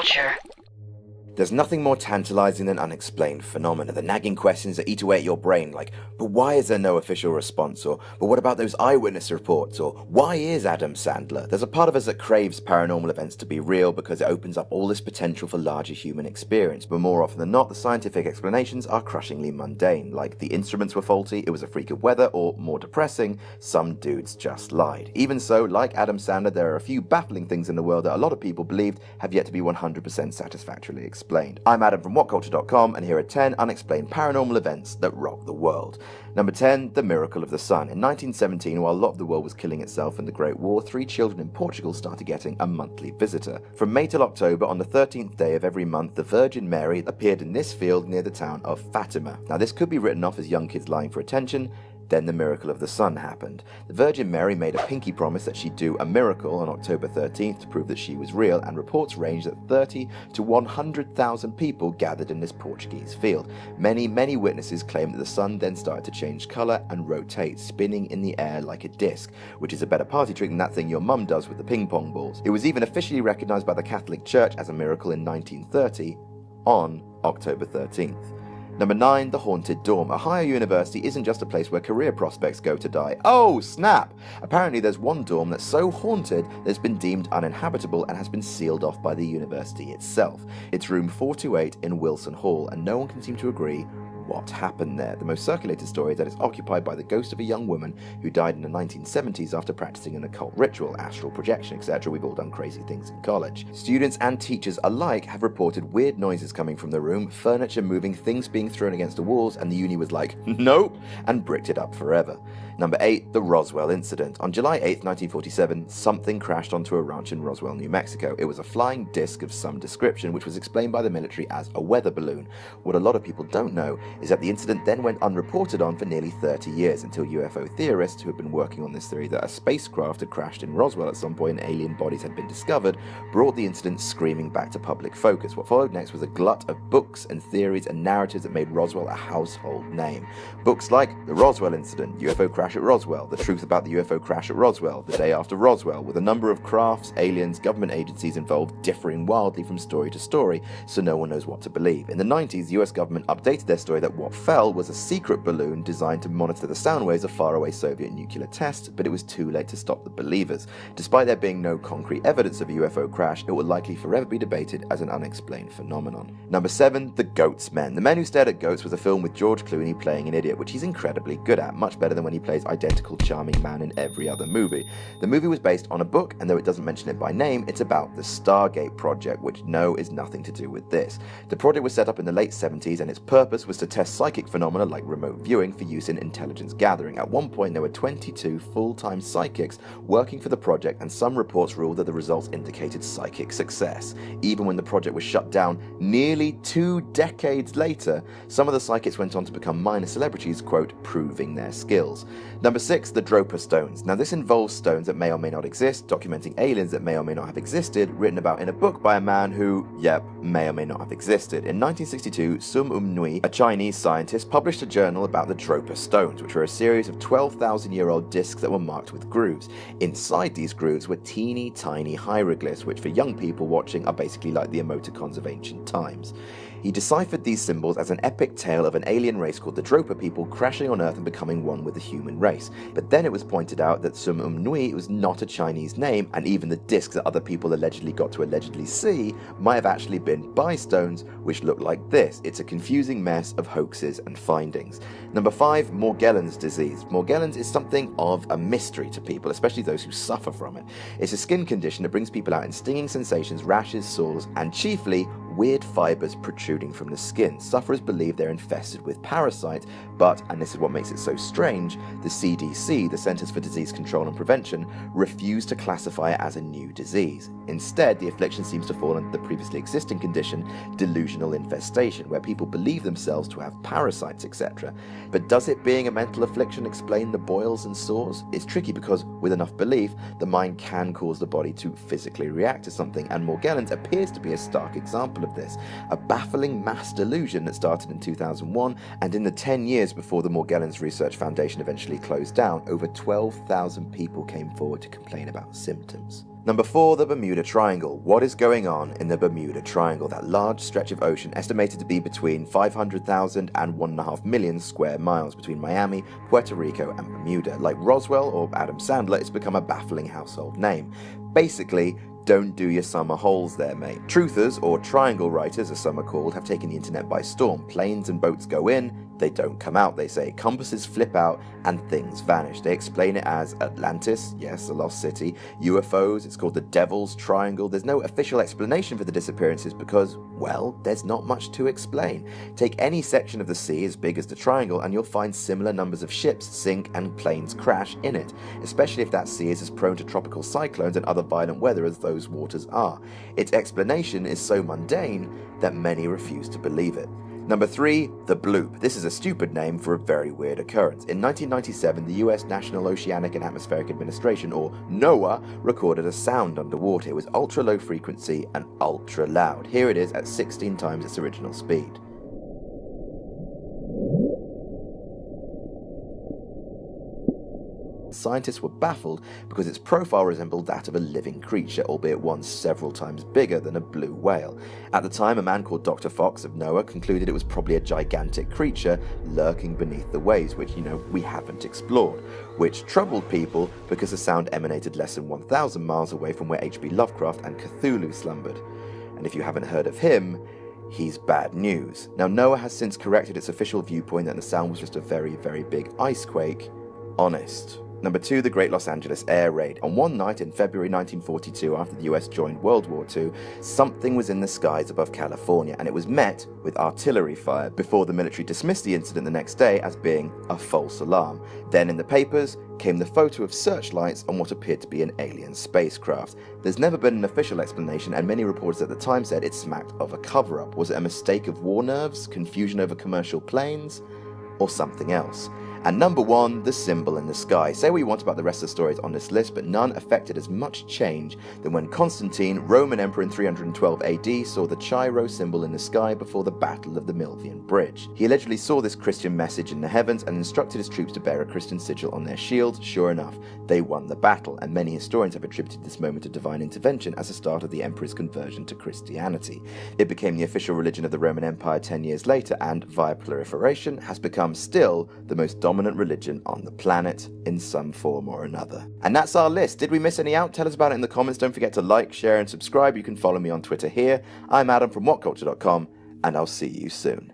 culture. There's nothing more tantalizing than unexplained phenomena, the nagging questions that eat away at your brain, like, but why is there no official response? Or, but what about those eyewitness reports? Or, why is Adam Sandler? There's a part of us that craves paranormal events to be real because it opens up all this potential for larger human experience, but more often than not, the scientific explanations are crushingly mundane, like the instruments were faulty, it was a freak of weather, or, more depressing, some dudes just lied. Even so, like Adam Sandler, there are a few baffling things in the world that a lot of people believed have yet to be 100% satisfactorily explained. I'm Adam from WhatCulture.com, and here are 10 unexplained paranormal events that rock the world. Number 10, the miracle of the sun. In 1917, while a lot of the world was killing itself in the Great War, 3 children in Portugal started getting a monthly visitor. From May till October, on the 13th day of every month, the Virgin Mary appeared in this field near the town of Fatima. Now, this could be written off as young kids lying for attention. Then the miracle of the sun happened. The Virgin Mary made a pinky promise that she'd do a miracle on October 13th to prove that she was real, and reports range that 30 to 100,000 people gathered in this Portuguese field. Many witnesses claim that the sun then started to change colour and rotate, spinning in the air like a disc, which is a better party trick than that thing your mum does with the ping pong balls. It was even officially recognised by the Catholic Church as a miracle in 1930 on October 13th. Number 9, the haunted dorm. Ohio University isn't just a place where career prospects go to die. Oh, snap! Apparently there's one dorm that's so haunted that it's been deemed uninhabitable and has been sealed off by the university itself. It's room 428 in Wilson Hall, and no one can seem to agree what happened there. The most circulated story is that it's occupied by the ghost of a young woman who died in the 1970s after practicing an occult ritual, astral projection, etc. We've all done crazy things in college. Students and teachers alike have reported weird noises coming from the room, furniture moving, things being thrown against the walls, and the uni was like, nope, and bricked it up forever. Number 8, the Roswell incident. On July 8th, 1947, something crashed onto a ranch in Roswell, New Mexico. It was a flying disc of some description, which was explained by the military as a weather balloon. What a lot of people don't know is that the incident then went unreported on for nearly 30 years, until UFO theorists who had been working on this theory that a spacecraft had crashed in Roswell at some point and alien bodies had been discovered, brought the incident screaming back to public focus. What followed next was a glut of books and theories and narratives that made Roswell a household name. Books like The Roswell Incident, UFO Crash at Roswell, The Truth About the UFO Crash at Roswell, The Day After Roswell, with a number of crafts, aliens, government agencies involved differing wildly from story to story, so no one knows what to believe. In the 90s, the US government updated their story that what fell was a secret balloon designed to monitor the sound waves of faraway Soviet nuclear tests, but it was too late to stop the believers. Despite there being no concrete evidence of a UFO crash, it will likely forever be debated as an unexplained phenomenon. Number 7, The Goats Men. The Men Who Stared at Goats was a film with George Clooney playing an idiot, which he's incredibly good at, much better than when he plays identical charming man in every other movie. The movie was based on a book, and though it doesn't mention it by name, it's about the Stargate Project, which no is nothing to do with this. The project was set up in the late 70s, and its purpose was to test psychic phenomena like remote viewing for use in intelligence gathering. At one point, there were 22 full-time psychics working for the project, and some reports ruled that the results indicated psychic success. Even when the project was shut down nearly 2 decades later, some of the psychics went on to become minor celebrities, quote, proving their skills. Number 6, the Droper Stones. Now this involves stones that may or may not exist, documenting aliens that may or may not have existed, written about in a book by a man who, yep, may or may not have existed. In 1962, Sum Nui, a Chinese scientist, published a journal about the Droper Stones, which were a series of 12,000-year-old discs that were marked with grooves. Inside these grooves were teeny tiny hieroglyphs, which for young people watching are basically like the emoticons of ancient times. He deciphered these symbols as an epic tale of an alien race called the Droper people crashing on Earth and becoming one with the human race. But then it was pointed out that Sum Nui was not a Chinese name, and even the discs that other people allegedly got to allegedly see might have actually been by stones which look like this. It's a confusing mess of hoaxes and findings. Number 5, Morgellons disease. Morgellons is something of a mystery to people, especially those who suffer from it. It's a skin condition that brings people out in stinging sensations, rashes, sores, and chiefly weird fibers protruding from the skin. Sufferers believe they're infested with parasites, but, and this is what makes it so strange, the CDC, the Centers for Disease Control and Prevention, refuse to classify it as a new disease. Instead, the affliction seems to fall under the previously existing condition, delusional infestation, where people believe themselves to have parasites, etc. But does it being a mental affliction explain the boils and sores? It's tricky because, with enough belief, the mind can cause the body to physically react to something, and Morgellons appears to be a stark example of this, a baffling mass delusion that started in 2001, and in the 10 years before the Morgellons Research Foundation eventually closed down, over 12,000 people came forward to complain about symptoms. Number 4, the Bermuda Triangle. What is going on in the Bermuda Triangle, that large stretch of ocean estimated to be between 500,000 and 1.5 million square miles between Miami, Puerto Rico, and Bermuda? Like Roswell or Adam Sandler, it's become a baffling household name. Basically, don't do your summer holes there, mate. Truthers, or triangle writers as some are called, have taken the internet by storm. Planes and boats go in, they don't come out, they say. Compasses flip out, and things vanish. They explain it as Atlantis, yes, a lost city, UFOs, it's called the Devil's Triangle. There's no official explanation for the disappearances because, well, there's not much to explain. Take any section of the sea as big as the triangle and you'll find similar numbers of ships sink and planes crash in it, especially if that sea is as prone to tropical cyclones and other violent weather as those waters are. Its explanation is so mundane that many refuse to believe it. Number 3, the bloop. This is a stupid name for a very weird occurrence. In 1997, the US National Oceanic and Atmospheric Administration, or NOAA, recorded a sound underwater. It was ultra low frequency and ultra loud. Here it is at 16 times its original speed. Scientists were baffled because its profile resembled that of a living creature, albeit one several times bigger than a blue whale. At the time, a man called Dr. Fox of NOAA concluded it was probably a gigantic creature lurking beneath the waves, which, we haven't explored, which troubled people because the sound emanated less than 1,000 miles away from where H.P. Lovecraft and Cthulhu slumbered. And if you haven't heard of him, he's bad news. Now, NOAA has since corrected its official viewpoint that the sound was just a very, very big ice quake. Honest. Number 2, the Great Los Angeles Air Raid. On one night in February 1942, after the US joined World War II, something was in the skies above California, and it was met with artillery fire, before the military dismissed the incident the next day as being a false alarm. Then in the papers came the photo of searchlights on what appeared to be an alien spacecraft. There's never been an official explanation, and many reporters at the time said it smacked of a cover-up. Was it a mistake of war nerves, confusion over commercial planes, or something else? And number 1, the symbol in the sky. Say what you want about the rest of the stories on this list, but none affected as much change than when Constantine, Roman emperor in 312 AD, saw the Chi-Rho symbol in the sky before the Battle of the Milvian Bridge. He allegedly saw this Christian message in the heavens and instructed his troops to bear a Christian sigil on their shields. Sure enough, they won the battle, and many historians have attributed this moment of divine intervention as the start of the emperor's conversion to Christianity. It became the official religion of the Roman Empire 10 years later, and, via proliferation, has become still the most dominant religion on the planet in some form or another. And that's our list. Did we miss any out? Tell us about it in the comments. Don't forget to like, share, and subscribe. You can follow me on Twitter here. I'm Adam from WhatCulture.com, and I'll see you soon.